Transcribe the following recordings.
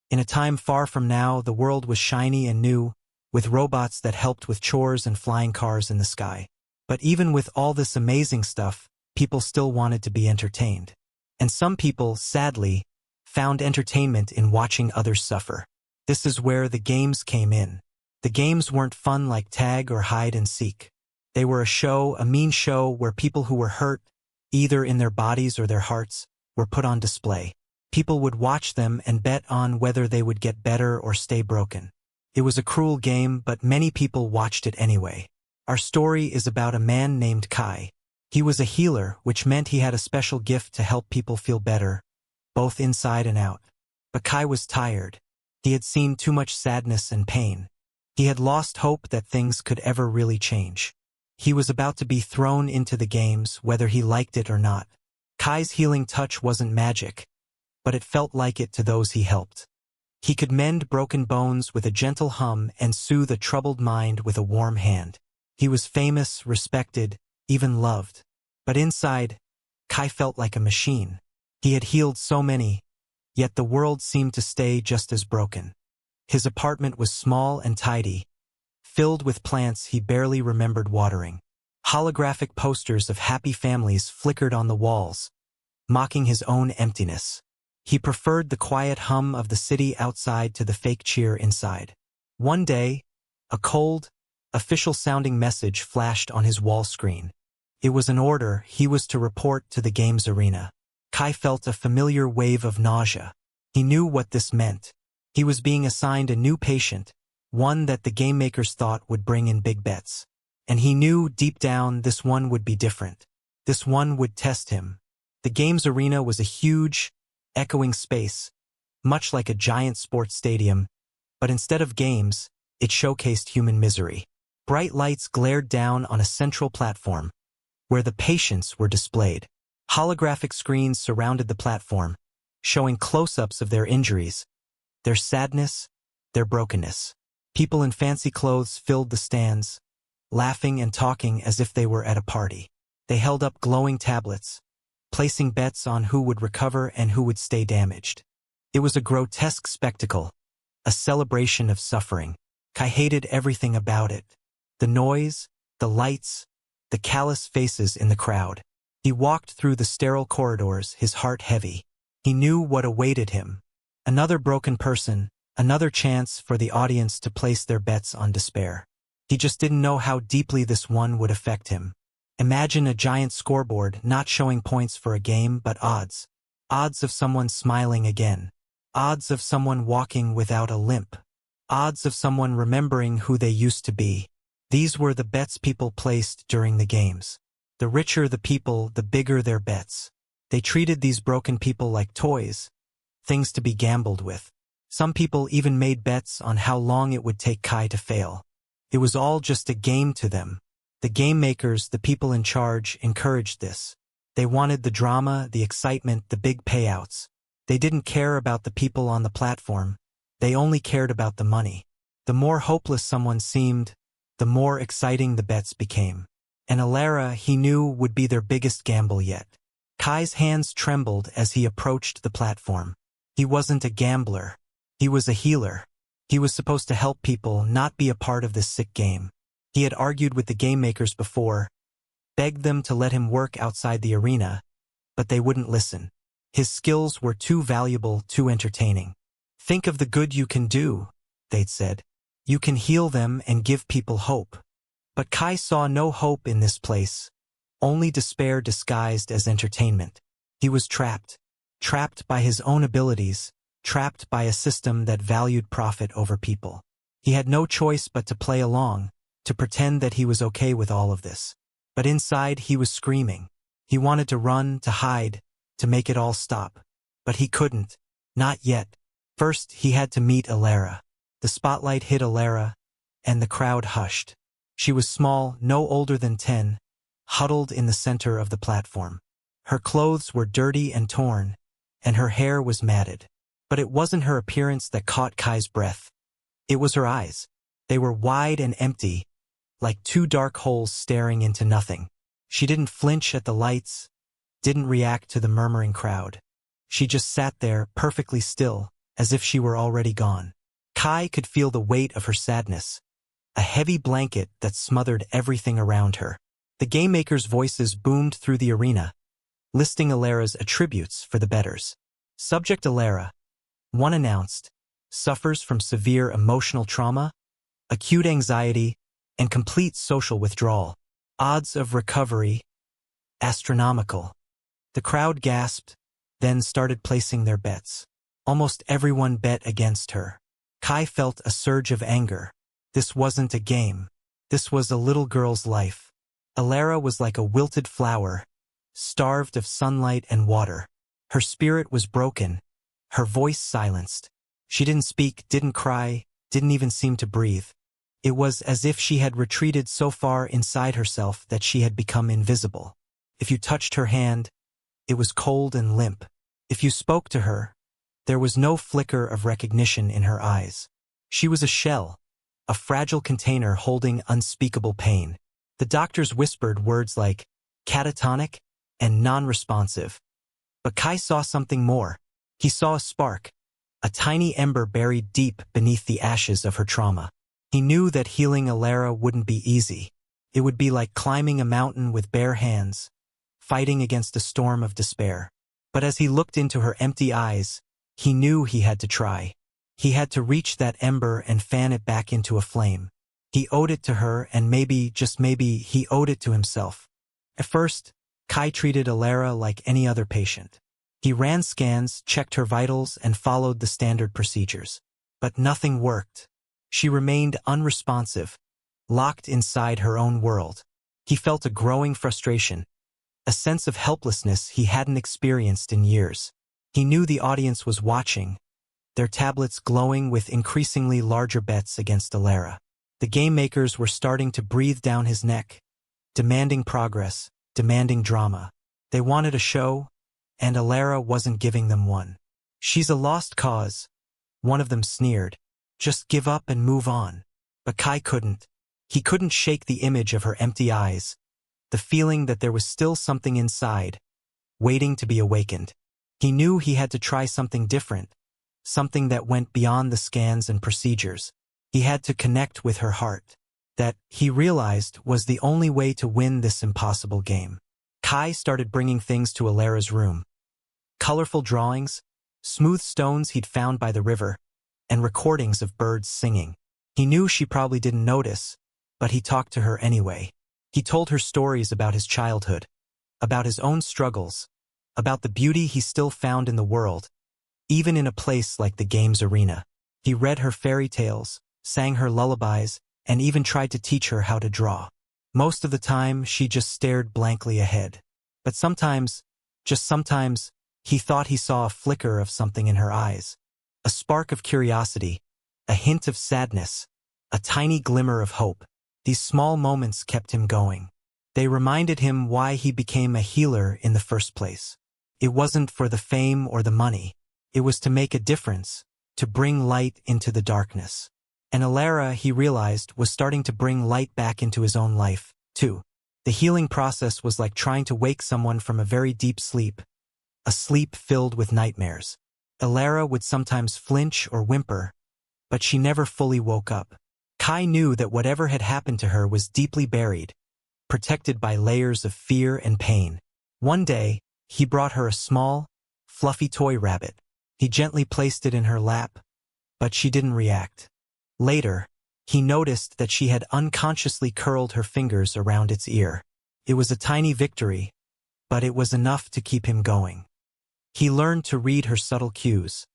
In a time far from now, the world was shiny and new, with robots that helped with chores and flying cars in the sky. But even with all this amazing stuff, people still wanted to be entertained. And some people, sadly, found entertainment in watching others suffer. This is where the games came in. The games weren't fun like tag or hide and seek. They were a mean show where people who were hurt, either in their bodies or their hearts, were put on display. People would watch them and bet on whether they would get better or stay broken. It was a cruel game, but many people watched it anyway. Our story is about a man named Kai. He was a healer, which meant he had a special gift to help people feel better, both inside and out. But Kai was tired. He had seen too much sadness and pain. He had lost hope that things could ever really change. He was about to be thrown into the games, whether he liked it or not. Kai's healing touch wasn't magic, but it felt like it to those he helped. He could mend broken bones with a gentle hum and soothe a troubled mind with a warm hand. He was famous, respected, even loved. But inside, Kai felt like a machine. He had healed so many, yet the world seemed to stay just as broken. His apartment was small and tidy, filled with plants he barely remembered watering. Holographic posters of happy families flickered on the walls, mocking his own emptiness. He preferred the quiet hum of the city outside to the fake cheer inside. One day, a cold, official-sounding message flashed on his wall screen. It was an order. He was to report to the games arena. Kai felt a familiar wave of nausea. He knew what this meant. He was being assigned a new patient, one that the game makers thought would bring in big bets. And he knew deep down this one would be different. This one would test him. The games arena was a huge, echoing space, much like a giant sports stadium, but instead of games, it showcased human misery. Bright lights glared down on a central platform, where the patients were displayed. Holographic screens surrounded the platform, showing close-ups of their injuries, their sadness, their brokenness. People in fancy clothes filled the stands, laughing and talking as if they were at a party. They held up glowing tablets, placing bets on who would recover and who would stay damaged. It was a grotesque spectacle, a celebration of suffering. Kai hated everything about it. The noise, the lights, the callous faces in the crowd. He walked through the sterile corridors, his heart heavy. He knew what awaited him. Another broken person, another chance for the audience to place their bets on despair. He just didn't know how deeply this one would affect him. Imagine a giant scoreboard not showing points for a game but odds. Odds of someone smiling again. Odds of someone walking without a limp. Odds of someone remembering who they used to be. These were the bets people placed during the games. The richer the people, the bigger their bets. They treated these broken people like toys, things to be gambled with. Some people even made bets on how long it would take Kai to fail. It was all just a game to them. The game makers, the people in charge, encouraged this. They wanted the drama, the excitement, the big payouts. They didn't care about the people on the platform. They only cared about the money. The more hopeless someone seemed, the more exciting the bets became. And Alara, he knew, would be their biggest gamble yet. Kai's hands trembled as he approached the platform. He wasn't a gambler. He was a healer. He was supposed to help people, not be a part of this sick game. He had argued with the game makers before, begged them to let him work outside the arena, but they wouldn't listen. His skills were too valuable, too entertaining. Think of the good you can do, they'd said. You can heal them and give people hope. But Kai saw no hope in this place, only despair disguised as entertainment. He was trapped. Trapped by his own abilities, trapped by a system that valued profit over people. He had no choice but to play along, to pretend that he was okay with all of this. But inside he was screaming. He wanted to run, to hide, to make it all stop. But he couldn't. Not yet. First, he had to meet Alara. The spotlight hit Alara, and the crowd hushed. She was small, no older than 10, huddled in the center of the platform. Her clothes were dirty and torn, and her hair was matted. But it wasn't her appearance that caught Kai's breath. It was her eyes. They were wide and empty, like two dark holes staring into nothing. She didn't flinch at the lights, didn't react to the murmuring crowd. She just sat there, perfectly still, as if she were already gone. Kai could feel the weight of her sadness, a heavy blanket that smothered everything around her. The game makers' voices boomed through the arena, listing Alara's attributes for the bettors. Subject: Alara, one announced, suffers from severe emotional trauma, acute anxiety, and complete social withdrawal. Odds of recovery: astronomical. The crowd gasped, then started placing their bets. Almost everyone bet against her. Kai felt a surge of anger. This wasn't a game. This was a little girl's life. Alara was like a wilted flower, starved of sunlight and water. Her spirit was broken, her voice silenced. She didn't speak, didn't cry, didn't even seem to breathe. It was as if she had retreated so far inside herself that she had become invisible. If you touched her hand, it was cold and limp. If you spoke to her, there was no flicker of recognition in her eyes. She was a shell, a fragile container holding unspeakable pain. The doctors whispered words like catatonic and non-responsive. But Kai saw something more. He saw a spark, a tiny ember buried deep beneath the ashes of her trauma. He knew that healing Alara wouldn't be easy. It would be like climbing a mountain with bare hands, fighting against a storm of despair. But as he looked into her empty eyes, he knew he had to try. He had to reach that ember and fan it back into a flame. He owed it to her, and maybe, just maybe, he owed it to himself. At first, Kai treated Alara like any other patient. He ran scans, checked her vitals, and followed the standard procedures. But nothing worked. She remained unresponsive, locked inside her own world. He felt a growing frustration, a sense of helplessness he hadn't experienced in years. He knew the audience was watching, their tablets glowing with increasingly larger bets against Alara. The game makers were starting to breathe down his neck, demanding progress, demanding drama. They wanted a show, and Alara wasn't giving them one. "She's a lost cause," one of them sneered. "Just give up and move on." But Kai couldn't. He couldn't shake the image of her empty eyes, the feeling that there was still something inside, waiting to be awakened. He knew he had to try something different, something that went beyond the scans and procedures. He had to connect with her heart. That, he realized, was the only way to win this impossible game. Kai started bringing things to Alara's room. Colorful drawings, smooth stones he'd found by the river, and recordings of birds singing. He knew she probably didn't notice, but he talked to her anyway. He told her stories about his childhood, about his own struggles, about the beauty he still found in the world, even in a place like the game's arena. He read her fairy tales, sang her lullabies, and even tried to teach her how to draw. Most of the time, she just stared blankly ahead. But sometimes, just sometimes, he thought he saw a flicker of something in her eyes. A spark of curiosity, a hint of sadness, a tiny glimmer of hope. These small moments kept him going. They reminded him why he became a healer in the first place. It wasn't for the fame or the money. It was to make a difference, to bring light into the darkness. And Alara, he realized, was starting to bring light back into his own life, too. The healing process was like trying to wake someone from a very deep sleep, a sleep filled with nightmares. Alara would sometimes flinch or whimper, but she never fully woke up. Kai knew that whatever had happened to her was deeply buried, protected by layers of fear and pain. One day, he brought her a small, fluffy toy rabbit. He gently placed it in her lap, but she didn't react. Later, he noticed that she had unconsciously curled her fingers around its ear. It was a tiny victory, but it was enough to keep him going. He learned to read her subtle cues,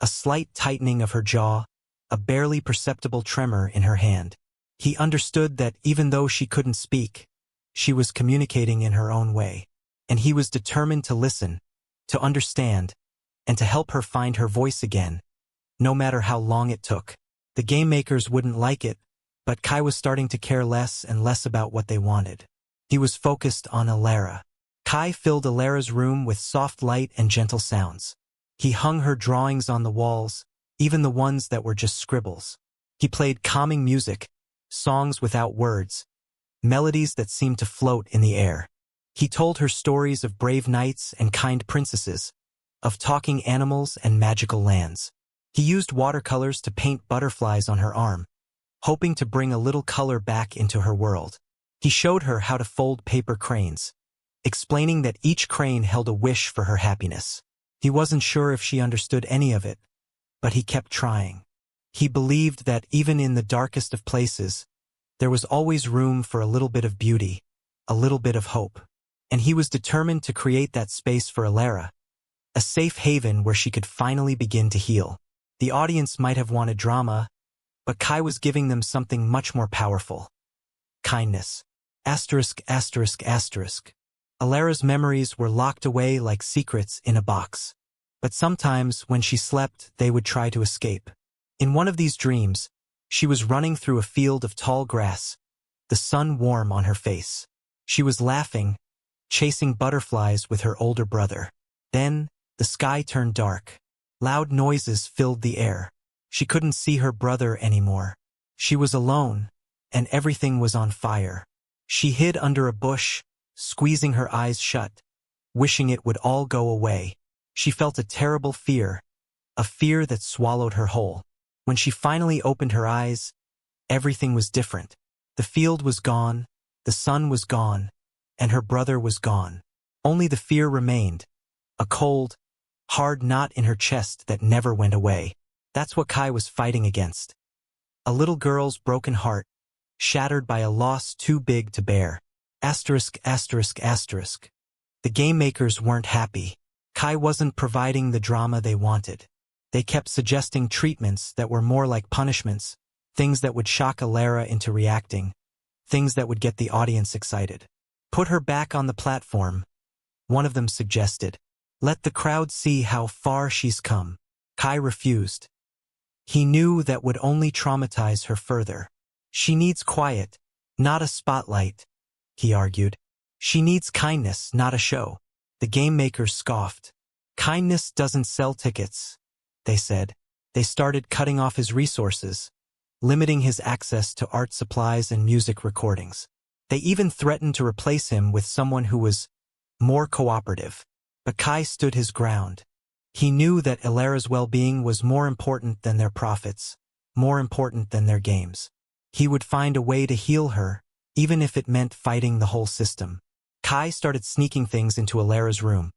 a slight tightening of her jaw, a barely perceptible tremor in her hand. He understood that even though she couldn't speak, she was communicating in her own way, and he was determined to listen, to understand, and to help her find her voice again, no matter how long it took. The game makers wouldn't like it, but Kai was starting to care less and less about what they wanted. He was focused on Alara. Kai filled Alara's room with soft light and gentle sounds. He hung her drawings on the walls, even the ones that were just scribbles. He played calming music, songs without words, melodies that seemed to float in the air. He told her stories of brave knights and kind princesses, of talking animals and magical lands. He used watercolors to paint butterflies on her arm, hoping to bring a little color back into her world. He showed her how to fold paper cranes, explaining that each crane held a wish for her happiness. He wasn't sure if she understood any of it, but he kept trying. He believed that even in the darkest of places, there was always room for a little bit of beauty, a little bit of hope. And he was determined to create that space for Alara, a safe haven where she could finally begin to heal. The audience might have wanted drama, but Kai was giving them something much more powerful. Kindness. Asterisk, asterisk, asterisk. Alara's memories were locked away like secrets in a box. But sometimes, when she slept, they would try to escape. In one of these dreams, she was running through a field of tall grass, the sun warm on her face. She was laughing, chasing butterflies with her older brother. Then, the sky turned dark. Loud noises filled the air. She couldn't see her brother anymore. She was alone, and everything was on fire. She hid under a bush, squeezing her eyes shut, wishing it would all go away. She felt a terrible fear, a fear that swallowed her whole. When she finally opened her eyes, everything was different. The field was gone, the sun was gone, and her brother was gone. Only the fear remained, a cold, hard knot in her chest that never went away. That's what Kai was fighting against. A little girl's broken heart, shattered by a loss too big to bear. Asterisk, asterisk, asterisk. The game makers weren't happy. Kai wasn't providing the drama they wanted. They kept suggesting treatments that were more like punishments, things that would shock Alara into reacting, things that would get the audience excited. Put her back on the platform, one of them suggested. Let the crowd see how far she's come. Kai refused. He knew that would only traumatize her further. She needs quiet, not a spotlight, he argued. She needs kindness, not a show. The game makers scoffed. Kindness doesn't sell tickets, they said. They started cutting off his resources, limiting his access to art supplies and music recordings. They even threatened to replace him with someone who was more cooperative. But Kai stood his ground. He knew that Alara's well-being was more important than their profits, more important than their games. He would find a way to heal her, even if it meant fighting the whole system. Kai started sneaking things into Alara's room.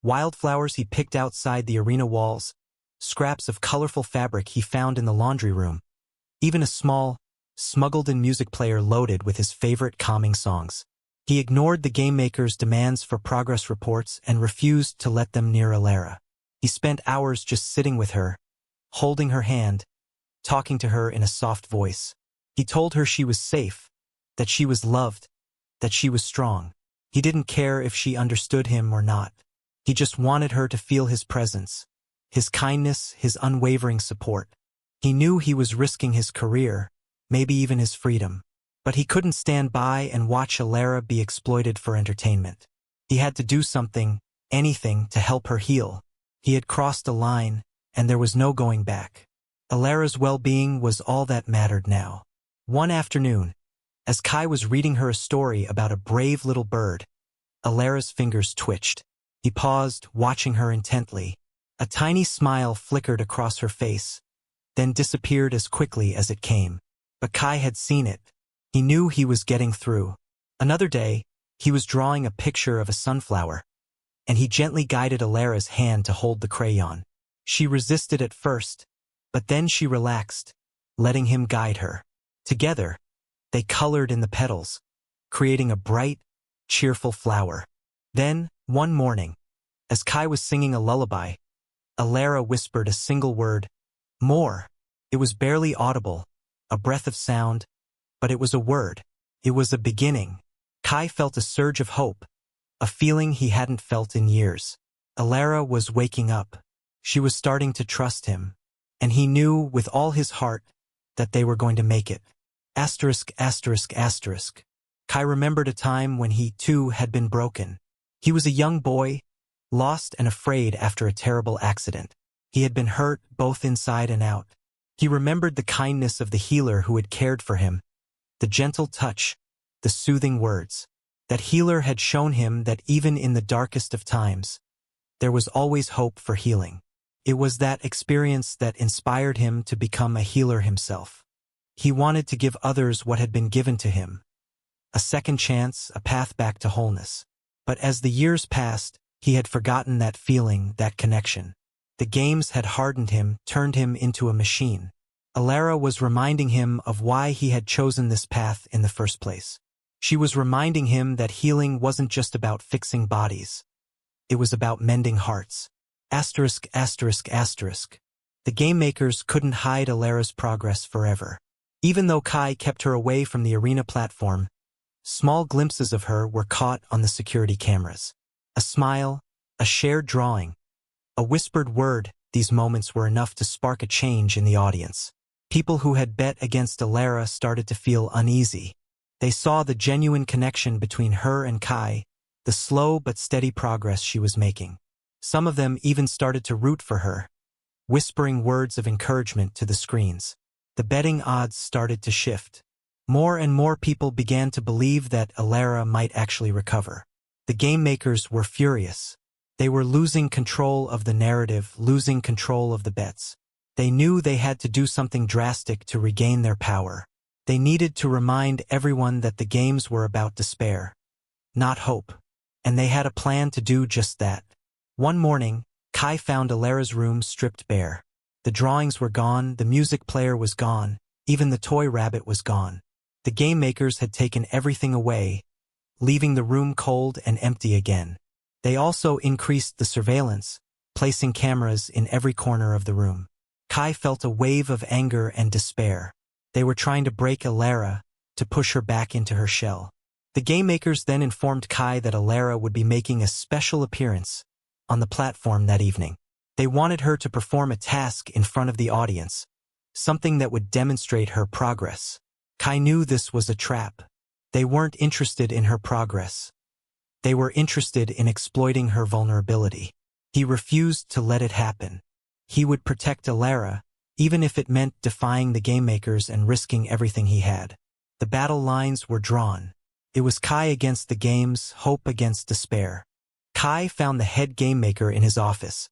Wildflowers he picked outside the arena walls, scraps of colorful fabric he found in the laundry room, even a small, smuggled-in music player loaded with his favorite calming songs. He ignored the game makers' demands for progress reports and refused to let them near Alara. He spent hours just sitting with her, holding her hand, talking to her in a soft voice. He told her she was safe, that she was loved, that she was strong. He didn't care if she understood him or not. He just wanted her to feel his presence, his kindness, his unwavering support. He knew he was risking his career, maybe even his freedom. But he couldn't stand by and watch Alara be exploited for entertainment. He had to do something, anything, to help her heal. He had crossed a line, and there was no going back. Alara's well-being was all that mattered now. One afternoon, as Kai was reading her a story about a brave little bird, Alara's fingers twitched. He paused, watching her intently. A tiny smile flickered across her face, then disappeared as quickly as it came. But Kai had seen it. He knew he was getting through. Another day, he was drawing a picture of a sunflower, and he gently guided Alara's hand to hold the crayon. She resisted at first, but then she relaxed, letting him guide her. Together, they colored in the petals, creating a bright, cheerful flower. Then, one morning, as Kai was singing a lullaby, Alara whispered a single word, "More." It was barely audible, a breath of sound, but it was a word. It was a beginning. Kai felt a surge of hope, a feeling he hadn't felt in years. Alara was waking up. She was starting to trust him, and he knew with all his heart that they were going to make it. Asterisk, asterisk, asterisk. Kai remembered a time when he, too, had been broken. He was a young boy, lost and afraid after a terrible accident. He had been hurt both inside and out. He remembered the kindness of the healer who had cared for him, the gentle touch, the soothing words. That healer had shown him that even in the darkest of times, there was always hope for healing. It was that experience that inspired him to become a healer himself. He wanted to give others what had been given to him, a second chance, a path back to wholeness. But as the years passed, he had forgotten that feeling, that connection. The games had hardened him, turned him into a machine. Alara was reminding him of why he had chosen this path in the first place. She was reminding him that healing wasn't just about fixing bodies. It was about mending hearts. Asterisk, asterisk, asterisk. The game makers couldn't hide Alara's progress forever. Even though Kai kept her away from the arena platform, small glimpses of her were caught on the security cameras. A smile, a shared drawing, a whispered word. These moments were enough to spark a change in the audience. People who had bet against Alara started to feel uneasy. They saw the genuine connection between her and Kai, the slow but steady progress she was making. Some of them even started to root for her, whispering words of encouragement to the screens. The betting odds started to shift. More and more people began to believe that Alara might actually recover. The game makers were furious. They were losing control of the narrative, losing control of the bets. They knew they had to do something drastic to regain their power. They needed to remind everyone that the games were about despair, not hope. And they had a plan to do just that. One morning, Kai found Alara's room stripped bare. The drawings were gone, the music player was gone, even the toy rabbit was gone. The game makers had taken everything away, leaving the room cold and empty again. They also increased the surveillance, placing cameras in every corner of the room. Kai felt a wave of anger and despair. They were trying to break Alara, to push her back into her shell. The game makers then informed Kai that Alara would be making a special appearance on the platform that evening. They wanted her to perform a task in front of the audience, something that would demonstrate her progress. Kai knew this was a trap. They weren't interested in her progress. They were interested in exploiting her vulnerability. He refused to let it happen. He would protect Alara, even if it meant defying the game makers and risking everything he had. The battle lines were drawn. It was Kai against the games, hope against despair. Kai found the head game maker in his office,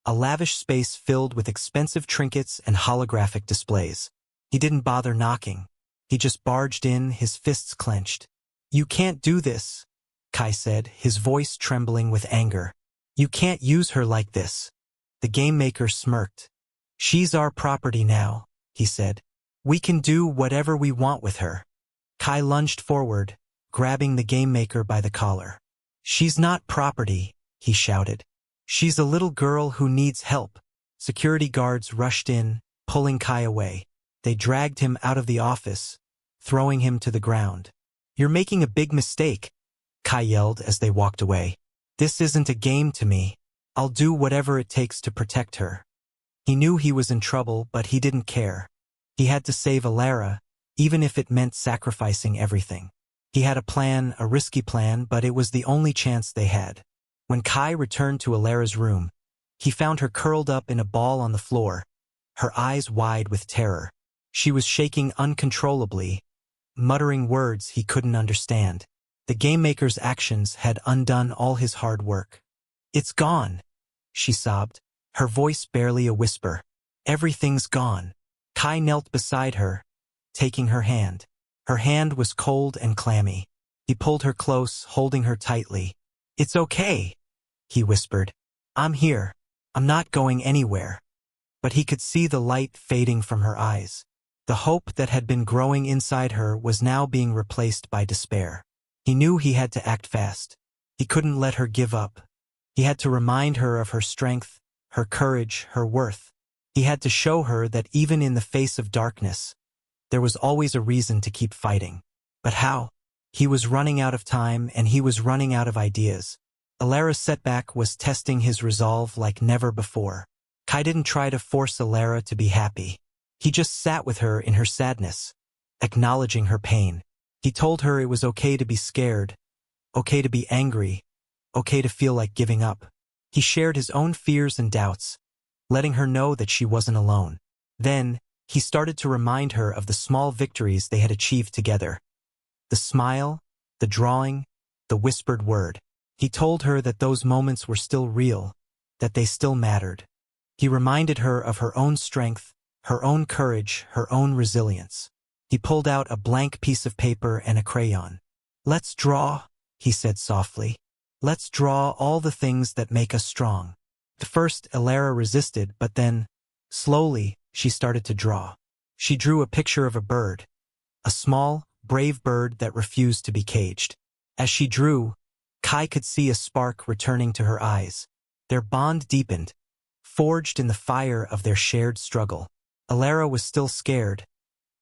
a lavish space filled with expensive trinkets and holographic displays. He didn't bother knocking. He just barged in, his fists clenched. "You can't do this," Kai said, his voice trembling with anger. "You can't use her like this." The game maker smirked. "She's our property now," he said. "We can do whatever we want with her." Kai lunged forward, grabbing the game maker by the collar. "She's not property," he shouted. "She's a little girl who needs help." Security guards rushed in, pulling Kai away. They dragged him out of the office, throwing him to the ground. "You're making a big mistake," Kai yelled as they walked away. "This isn't a game to me. I'll do whatever it takes to protect her." He knew he was in trouble, but he didn't care. He had to save Alara, even if it meant sacrificing everything. He had a plan, a risky plan, but it was the only chance they had. When Kai returned to Alara's room, he found her curled up in a ball on the floor, her eyes wide with terror. She was shaking uncontrollably, muttering words he couldn't understand. The game maker's actions had undone all his hard work. "It's gone," she sobbed, her voice barely a whisper. "Everything's gone." Kai knelt beside her, taking her hand. Her hand was cold and clammy. He pulled her close, holding her tightly. "It's okay," he whispered. "I'm here. I'm not going anywhere." But he could see the light fading from her eyes. The hope that had been growing inside her was now being replaced by despair. He knew he had to act fast. He couldn't let her give up. He had to remind her of her strength, her courage, her worth. He had to show her that even in the face of darkness, there was always a reason to keep fighting. But how? He was running out of time, and he was running out of ideas. Alara's setback was testing his resolve like never before. Kai didn't try to force Alara to be happy. He just sat with her in her sadness, acknowledging her pain. He told her it was okay to be scared, okay to be angry, okay to feel like giving up. He shared his own fears and doubts, letting her know that she wasn't alone. Then, he started to remind her of the small victories they had achieved together. The smile, the drawing, the whispered word. He told her that those moments were still real, that they still mattered. He reminded her of her own strength, her own courage, her own resilience. He pulled out a blank piece of paper and a crayon. "Let's draw," he said softly. "Let's draw all the things that make us strong." At first, Alara resisted, but then, slowly, she started to draw. She drew a picture of a bird, a small, brave bird that refused to be caged. As she drew, Kai could see a spark returning to her eyes. Their bond deepened, forged in the fire of their shared struggle. Alara was still scared,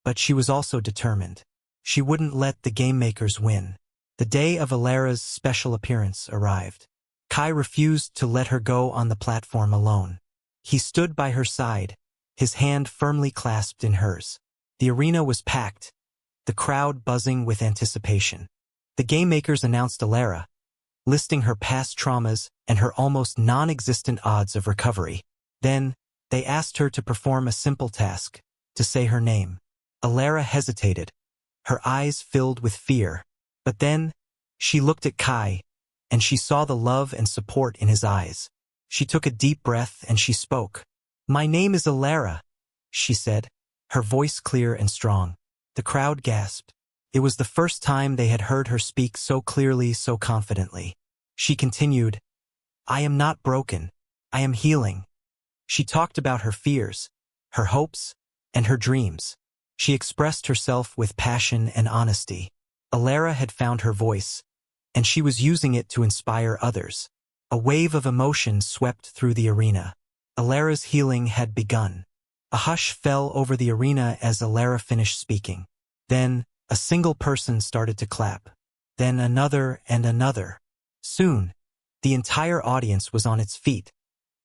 but she was also determined. She wouldn't let the game makers win. The day of Alara's special appearance arrived. Kai refused to let her go on the platform alone. He stood by her side, his hand firmly clasped in hers. The arena was packed, the crowd buzzing with anticipation. The game makers announced Alara, listing her past traumas and her almost non-existent odds of recovery. Then, they asked her to perform a simple task, to say her name. Alara hesitated, her eyes filled with fear. But then, she looked at Kai, and she saw the love and support in his eyes. She took a deep breath and she spoke. "My name is Alara," she said, her voice clear and strong. The crowd gasped. It was the first time they had heard her speak so clearly, so confidently. She continued, "I am not broken. I am healing." She talked about her fears, her hopes, and her dreams. She expressed herself with passion and honesty. Alara had found her voice, and she was using it to inspire others. A wave of emotion swept through the arena. Alara's healing had begun. A hush fell over the arena as Alara finished speaking. Then, a single person started to clap. Then another and another. Soon, the entire audience was on its feet,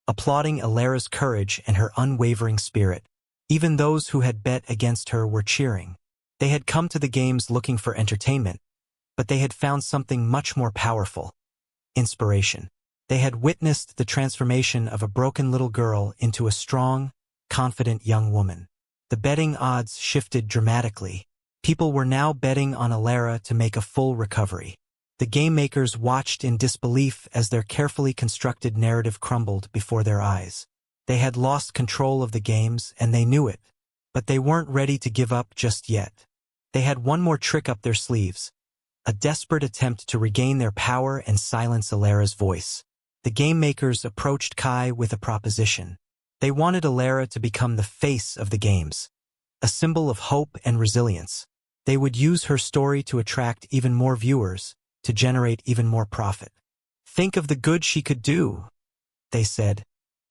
applauding Alara's courage and her unwavering spirit. Even those who had bet against her were cheering. They had come to the games looking for entertainment, but they had found something much more powerful: inspiration. They had witnessed the transformation of a broken little girl into a strong, confident young woman. The betting odds shifted dramatically. People were now betting on Alara to make a full recovery. The game makers watched in disbelief as their carefully constructed narrative crumbled before their eyes. They had lost control of the games, and they knew it, but they weren't ready to give up just yet. They had one more trick up their sleeves, a desperate attempt to regain their power and silence Alara's voice. The game makers approached Kai with a proposition. They wanted Alara to become the face of the games, a symbol of hope and resilience. They would use her story to attract even more viewers, to generate even more profit. "Think of the good she could do," they said,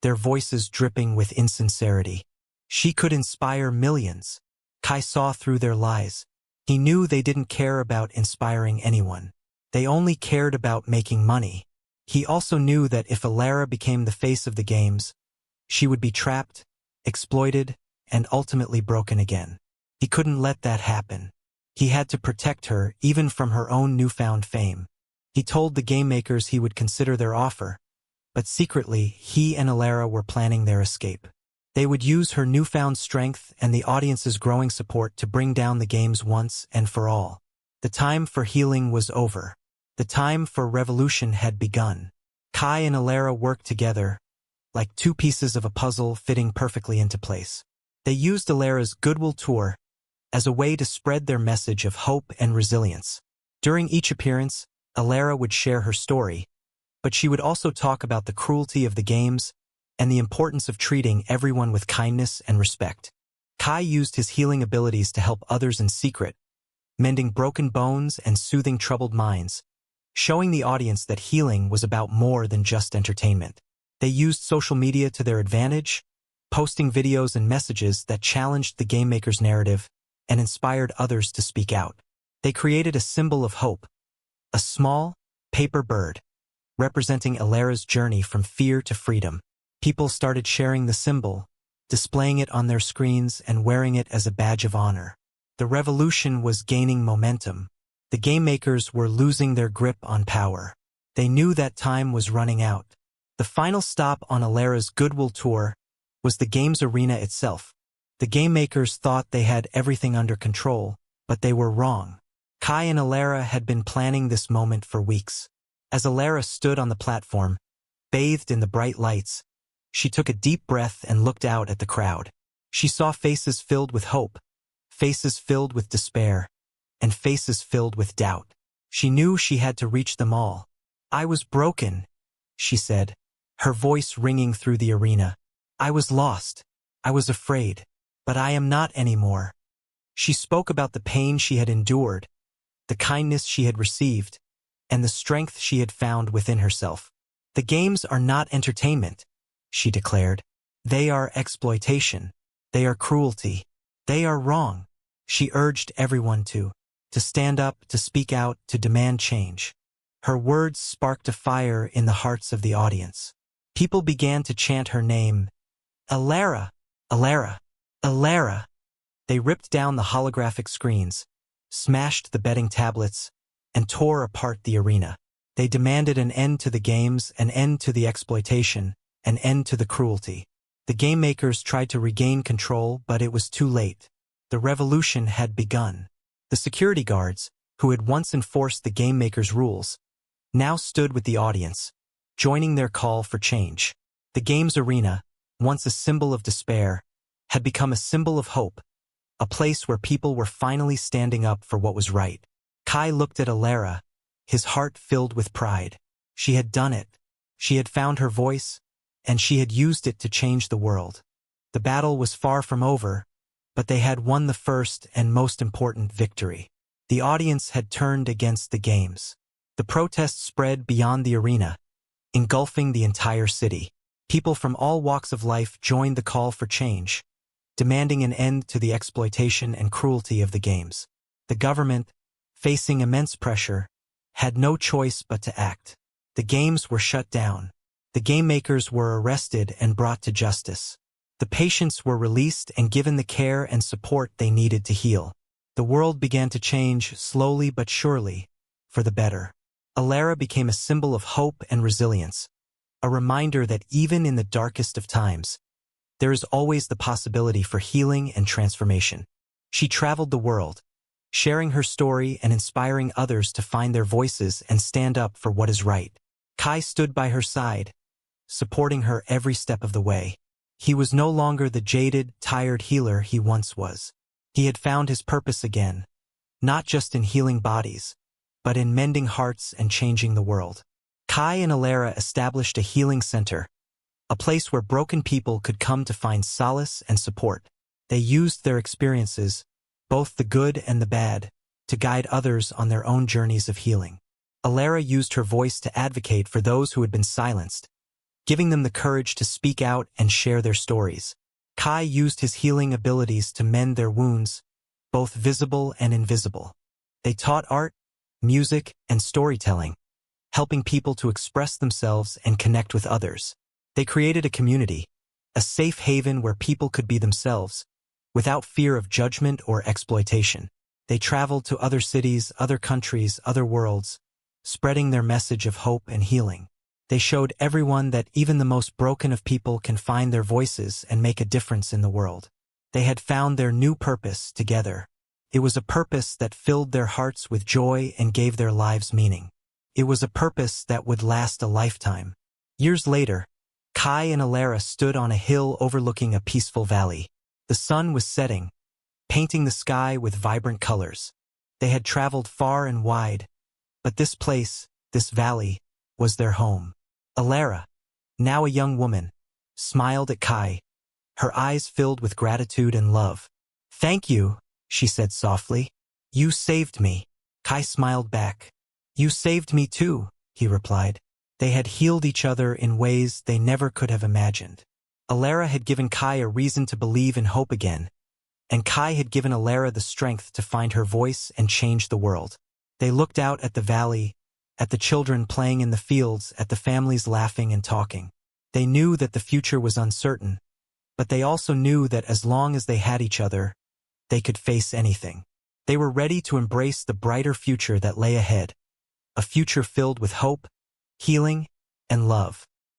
their voices dripping with insincerity. "She could inspire millions." Kai saw through their lies. He knew they didn't care about inspiring anyone. They only cared about making money. He also knew that if Alara became the face of the games, she would be trapped, exploited, and ultimately broken again. He couldn't let that happen. He had to protect her, even from her own newfound fame. He told the game makers he would consider their offer, but secretly, he and Alara were planning their escape. They would use her newfound strength and the audience's growing support to bring down the games once and for all. The time for healing was over. The time for revolution had begun. Kai and Alara worked together, like two pieces of a puzzle fitting perfectly into place. They used Alara's Goodwill Tour as a way to spread their message of hope and resilience. During each appearance, Alara would share her story, but she would also talk about the cruelty of the games and the importance of treating everyone with kindness and respect. Kai used his healing abilities to help others in secret, mending broken bones and soothing troubled minds, showing the audience that healing was about more than just entertainment. They used social media to their advantage, posting videos and messages that challenged the game maker's narrative and inspired others to speak out. They created a symbol of hope, a small, paper bird, representing Alara's journey from fear to freedom. People started sharing the symbol, displaying it on their screens and wearing it as a badge of honor. The revolution was gaining momentum. The game makers were losing their grip on power. They knew that time was running out. The final stop on Alara's Goodwill Tour was the game's arena itself. The game makers thought they had everything under control, but they were wrong. Kai and Alara had been planning this moment for weeks. As Alara stood on the platform, bathed in the bright lights, She took a deep breath and looked out at the crowd. She saw faces filled with hope, faces filled with despair, and faces filled with doubt. She knew she had to reach them all. "I was broken," she said, her voice ringing through the arena. "I was lost. I was afraid. But I am not anymore." She spoke about the pain she had endured, the kindness she had received, and the strength she had found within herself. "The games are not entertainment," she declared. "They are exploitation. They are cruelty. They are wrong." She urged everyone to stand up, to speak out, to demand change. Her words sparked a fire in the hearts of the audience. People began to chant her name, "Alara, Alara, Alara." They ripped down the holographic screens, smashed the betting tablets, and tore apart the arena. They demanded an end to the games, an end to the exploitation, an end to the cruelty. The game makers tried to regain control, but it was too late. The revolution had begun. The security guards, who had once enforced the game makers' rules, now stood with the audience, joining their call for change. The game's arena, once a symbol of despair, had become a symbol of hope, a place where people were finally standing up for what was right. Kai looked at Alara, his heart filled with pride. She had done it. She had found her voice, and she had used it to change the world. The battle was far from over, but they had won the first and most important victory. The audience had turned against the games. The protests spread beyond the arena, engulfing the entire city. People from all walks of life joined the call for change, demanding an end to the exploitation and cruelty of the games. The government, facing immense pressure, had no choice but to act. The games were shut down. The game makers were arrested and brought to justice. The patients were released and given the care and support they needed to heal. The world began to change slowly but surely, for the better. Alara became a symbol of hope and resilience, a reminder that even in the darkest of times, there is always the possibility for healing and transformation. She traveled the world, sharing her story and inspiring others to find their voices and stand up for what is right. Kai stood by her side, supporting her every step of the way. He was no longer the jaded, tired healer he once was. He had found his purpose again, not just in healing bodies, but in mending hearts and changing the world. Kai and Alara established a healing center, a place where broken people could come to find solace and support. They used their experiences, both the good and the bad, to guide others on their own journeys of healing. Alara used her voice to advocate for those who had been silenced, giving them the courage to speak out and share their stories. Kai used his healing abilities to mend their wounds, both visible and invisible. They taught art, music, and storytelling, helping people to express themselves and connect with others. They created a community, a safe haven where people could be themselves, without fear of judgment or exploitation. They traveled to other cities, other countries, other worlds, spreading their message of hope and healing. They showed everyone that even the most broken of people can find their voices and make a difference in the world. They had found their new purpose together. It was a purpose that filled their hearts with joy and gave their lives meaning. It was a purpose that would last a lifetime. Years later, Kai and Alara stood on a hill overlooking a peaceful valley. The sun was setting, painting the sky with vibrant colors. They had traveled far and wide, but this place, this valley, was their home. Alara, now a young woman, smiled at Kai, her eyes filled with gratitude and love. "Thank you," she said softly. "You saved me." Kai smiled back. "You saved me too," he replied. They had healed each other in ways they never could have imagined. Alara had given Kai a reason to believe in hope again, and Kai had given Alara the strength to find her voice and change the world. They looked out at the valley, at the children playing in the fields, at the families laughing and talking. They knew that the future was uncertain, but they also knew that as long as they had each other, they could face anything. They were ready to embrace the brighter future that lay ahead, a future filled with hope, healing, and love.